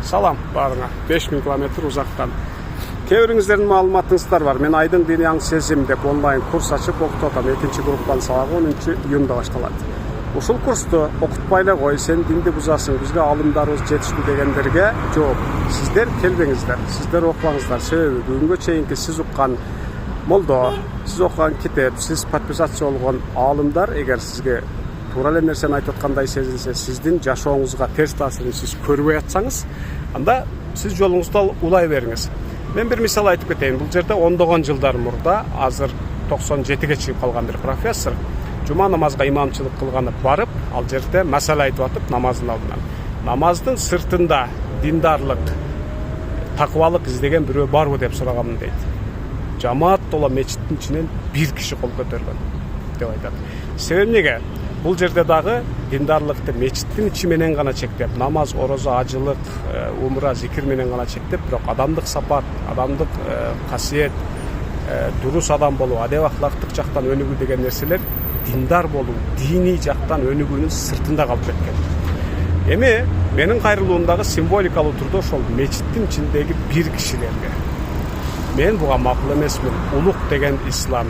Салам барыңа 5000 километр uzaktan. Кейбіриңіздердің маалыматыңыздар бар. Мен Айдың Дини Аң Сезим деп онлайн курс ашып оқытып атам. 2-ші группаны сабағы 10-ші июнда башталады. Ушул курсту окутпайлы кой, сен динди бузасың, бизге алымдарыбыз жетишти дегендерге жооп. Сиздер келбеңиздер, сиздер окубаңыздар. Себеби бүгүнгө чейинки сиз уккан молдо, сиз окуган китеп, сиз подписация болгон алымдар эгер сизге туура эле нерсени айтып аткандай сезилсе, сиздин жашооңузга терс таасирин сиз көрбөй атсаңыз, анда сиз жолуңузду улай бериңиз. Мен bir misal айтып кетейин. Бул жерде ондогон жылдар мурда, азыр 97ге чыгып калган bir профессор жума намазга имамчылык кылганы барып, ал жерде маселе айтып атып намаздын алдынан. Намаздын сыртында диндарлык, такыбалык издеген бирөө барбы деп сураганмын дейт. Жамаат тола мечиттин ичинен бир киши кол көтөргөн деп айтат. Себеби эмнеге? Бул жерде дагы диндарлыкты мечиттин ичи менен гана чектеп, намаз, орозо, ажылык, умра, зикир менен гана чектеп, бирок адамдык сапат, адамдык касиет, дурус адам болуу, адеп ахлактык жактан өнүгүү деген нерселер диндар болуу, диний жактан өнүгүүнүн сыртында калып кеткен. Эми менин кайрылуумдагы символикалуу турдо ошол мечиттин ичиндеги бир кишилерге мен буга макул эмесмин. Улук деген ислам,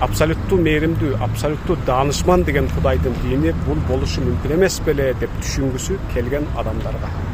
абсолюттуу мээримдүү, абсолюттуу даанышман деген Кудайдын дини бул болушу мүмкүн эмес беле деп түшүнгүсү келген адамдарга.